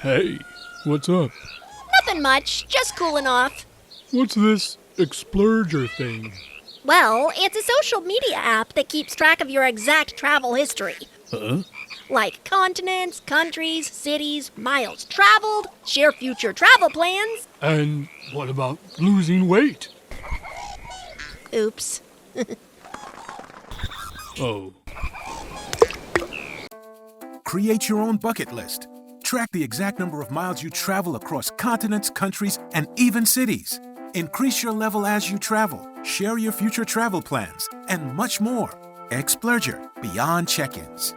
Hey, what's up? Nothing much, just cooling off. What's this Explurger thing? Well, it's a social media app that keeps track of your exact travel history. Huh? Like continents, countries, cities, miles traveled, share future travel plans. And what about losing weight? Oops. Oh. Create your own bucket list. Track the exact number of miles you travel across continents, countries, and even cities. Increase your level as you travel. Share your future travel plans, and much more. Explurger, beyond check-ins.